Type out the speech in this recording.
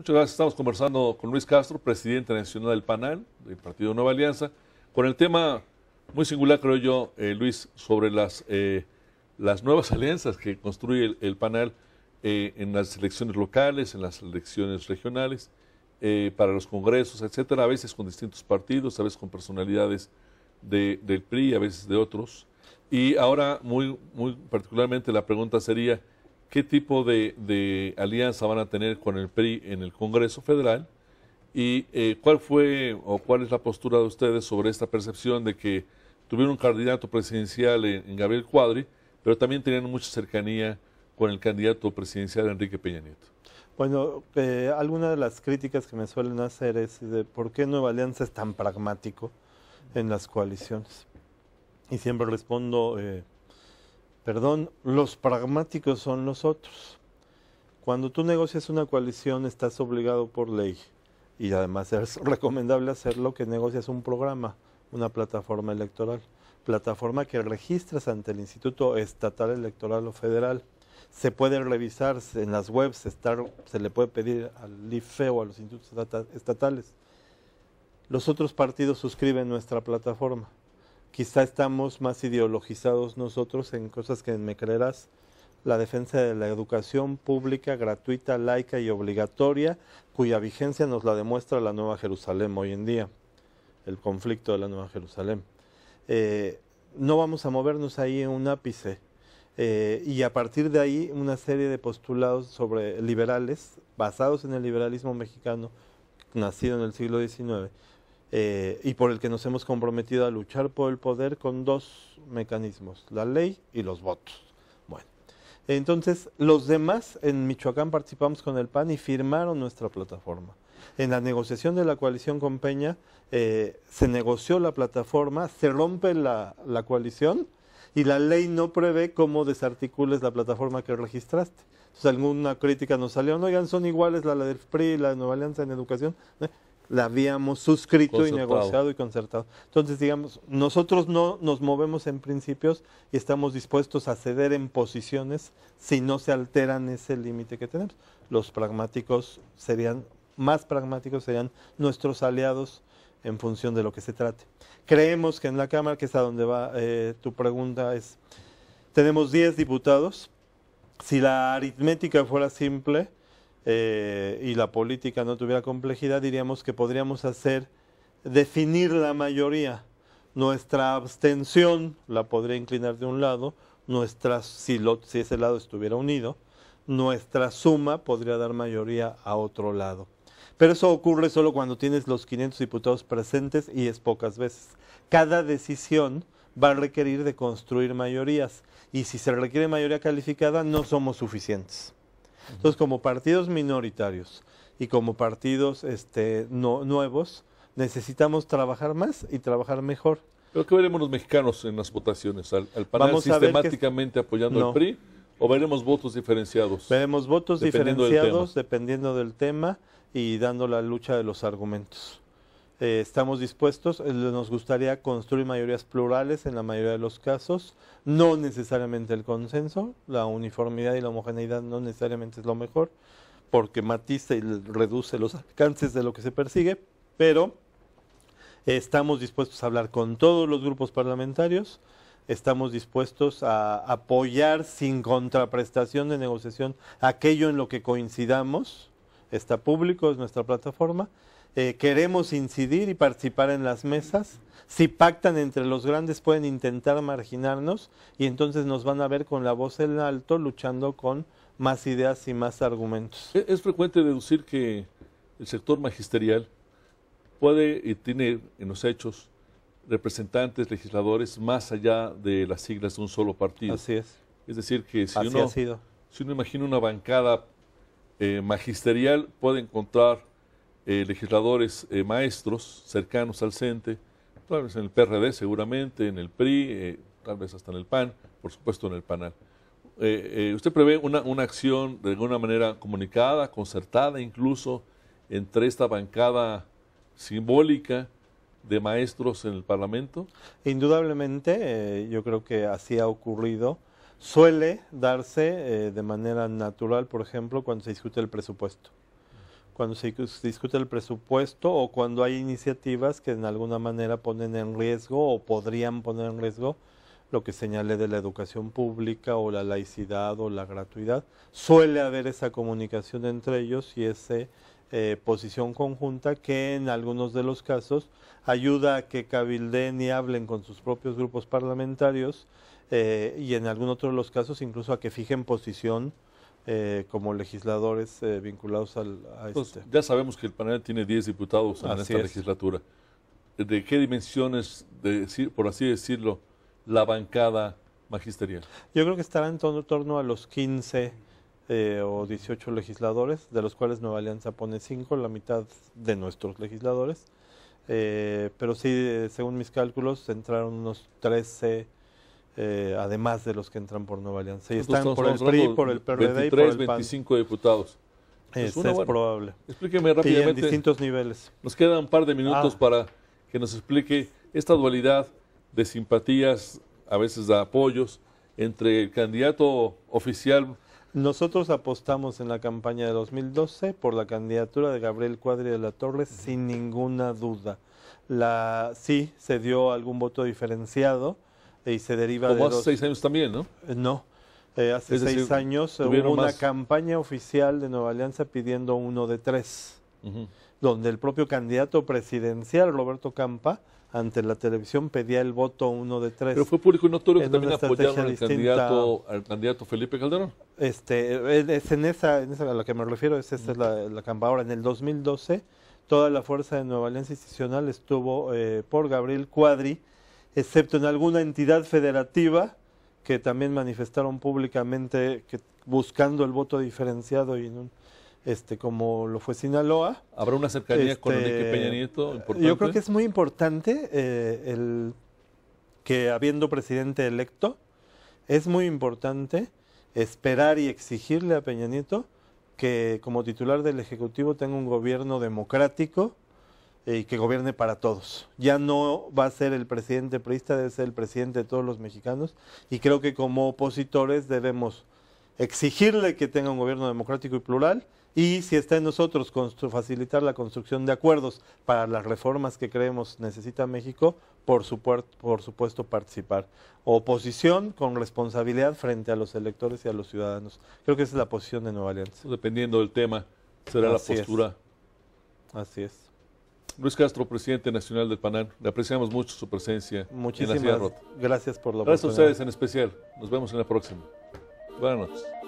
Muchas gracias. Estamos conversando con Luis Castro, presidente nacional del PANAL, del Partido Nueva Alianza, con el tema muy singular, creo yo, Luis, sobre las nuevas alianzas que construye el PANAL en las elecciones locales, en las elecciones regionales, para los congresos, etcétera, a veces con distintos partidos, a veces con personalidades del PRI, a veces de otros. Y ahora, muy particularmente, la pregunta sería, ¿qué tipo de alianza van a tener con el PRI en el Congreso Federal? ¿Y cuál fue o cuál es la postura de ustedes sobre esta percepción de que tuvieron un candidato presidencial en Gabriel Cuadri, pero también tenían mucha cercanía con el candidato presidencial Enrique Peña Nieto? Bueno, alguna de las críticas que me suelen hacer es de por qué Nueva Alianza es tan pragmático en las coaliciones. Y siempre respondo, perdón, los pragmáticos son los otros. Cuando tú negocias una coalición estás obligado por ley, y además es recomendable hacerlo, que negocias un programa, una plataforma electoral, plataforma que registras ante el Instituto Estatal Electoral o Federal. Se puede revisar en las webs, se le puede pedir al IFE o a los institutos estatales. Los otros partidos suscriben nuestra plataforma. Quizá estamos más ideologizados nosotros en cosas que me creerás, la defensa de la educación pública, gratuita, laica y obligatoria, cuya vigencia nos la demuestra la Nueva Jerusalén hoy en día, el conflicto de la Nueva Jerusalén. No vamos a movernos ahí en un ápice. Y a partir de ahí una serie de postulados sobre liberales, basados en el liberalismo mexicano, nacido en el siglo XIX, y por el que nos hemos comprometido a luchar por el poder con dos mecanismos, la ley y los votos. Bueno, entonces los demás en Michoacán participamos con el PAN y firmaron nuestra plataforma. En la negociación de la coalición con Peña, se negoció la plataforma, se rompe la coalición, y la ley no prevé cómo desarticules la plataforma que registraste. Entonces alguna crítica nos salió, no, oigan, son iguales la del PRI y la de Nueva Alianza en educación. La habíamos suscrito y negociado y concertado. Entonces, digamos, nosotros no nos movemos en principios y estamos dispuestos a ceder en posiciones si no se alteran ese límite que tenemos. Los pragmáticos más pragmáticos serían nuestros aliados en función de lo que se trate. Creemos que en la Cámara, que es a donde va tu pregunta, tenemos 10 diputados. Si la aritmética fuera simple y la política no tuviera complejidad, diríamos que podríamos definir la mayoría. Nuestra abstención la podría inclinar de un lado, si ese lado estuviera unido, nuestra suma podría dar mayoría a otro lado. Pero eso ocurre solo cuando tienes los 500 diputados presentes y es pocas veces. Cada decisión va a requerir de construir mayorías y si se requiere mayoría calificada no somos suficientes. Entonces, como partidos minoritarios y como partidos nuevos, necesitamos trabajar más y trabajar mejor. ¿Pero qué veremos los mexicanos en las votaciones? ¿Al PANAL sistemáticamente apoyando al PRI o veremos votos diferenciados? Veremos votos diferenciados dependiendo del tema y dando la lucha de los argumentos. Estamos dispuestos, nos gustaría construir mayorías plurales en la mayoría de los casos, no necesariamente el consenso, la uniformidad y la homogeneidad no necesariamente es lo mejor, porque matiza y reduce los alcances de lo que se persigue, pero estamos dispuestos a hablar con todos los grupos parlamentarios, estamos dispuestos a apoyar sin contraprestación de negociación aquello en lo que coincidamos. Está público, es nuestra plataforma. Queremos incidir y participar en las mesas. Si pactan entre los grandes pueden intentar marginarnos y entonces nos van a ver con la voz en alto luchando con más ideas y más argumentos. Es frecuente deducir que el sector magisterial puede y tiene en los hechos representantes, legisladores más allá de las siglas de un solo partido. Así es. Es decir, que si uno imagina una bancada magisterial, puede encontrar legisladores maestros cercanos al CENTE, tal vez en el PRD seguramente, en el PRI, tal vez hasta en el PAN, por supuesto en el PANAL. ¿Usted prevé una acción de alguna manera comunicada, concertada incluso, entre esta bancada simbólica de maestros en el Parlamento? Indudablemente, yo creo que así ha ocurrido. Suele darse de manera natural, por ejemplo, cuando se discute el presupuesto. cuando se discute el presupuesto o cuando hay iniciativas que en alguna manera ponen en riesgo o podrían poner en riesgo lo que señale de la educación pública o la laicidad o la gratuidad. Suele haber esa comunicación entre ellos y esa posición conjunta que en algunos de los casos ayuda a que cabilden y hablen con sus propios grupos parlamentarios y en algún otro de los casos incluso a que fijen posición como legisladores vinculados a Pues, ya sabemos que el panel tiene 10 diputados en esta legislatura. ¿De qué dimensiones, por así decirlo, la bancada magisterial? Yo creo que estará en torno a los 15 o 18 legisladores, de los cuales Nueva Alianza pone 5, la mitad de nuestros legisladores. Pero sí, según mis cálculos, entraron unos 13, además de los que entran por Nueva Alianza. Y están por el PRI, por el PRD 23, y por el PAN. 25 diputados. Es probable. Explíqueme rápidamente. Y en distintos niveles. Nos quedan un par de minutos para que nos explique esta dualidad de simpatías, a veces de apoyos, entre el candidato oficial. Nosotros apostamos en la campaña de 2012 por la candidatura de Gabriel Cuadri de la Torre sin ninguna duda. Sí se dio algún voto diferenciado y se deriva Como de hace 6 años también, ¿no? No, hace 6 años hubo una campaña oficial de Nueva Alianza pidiendo 1 de 3, donde el propio candidato presidencial, Roberto Campa, ante la televisión pedía el voto 1 de 3. Pero fue público y notorio que también apoyaron al candidato Felipe Calderón. Es en esa a la que me refiero, esa es la campaña. Ahora, en el 2012, toda la fuerza de Nueva Alianza Institucional estuvo por Gabriel Cuadri, excepto en alguna entidad federativa que también manifestaron públicamente que buscando el voto diferenciado y como lo fue Sinaloa. ¿Habrá una cercanía con Enrique Peña Nieto importante? Yo creo que es muy importante que habiendo presidente electo, es muy importante esperar y exigirle a Peña Nieto que como titular del Ejecutivo tenga un gobierno democrático y que gobierne para todos. Ya no va a ser el presidente priista, debe ser el presidente de todos los mexicanos, y creo que como opositores debemos exigirle que tenga un gobierno democrático y plural, y si está en nosotros facilitar la construcción de acuerdos para las reformas que creemos necesita México, por supuesto participar. Oposición con responsabilidad frente a los electores y a los ciudadanos. Creo que esa es la posición de Nueva Alianza. Dependiendo del tema, será la postura. Así es. Luis Castro, presidente nacional del PANAN, le apreciamos mucho su presencia. Muchísimas gracias por la oportunidad. Gracias a ustedes en especial. Nos vemos en la próxima. Buenas noches.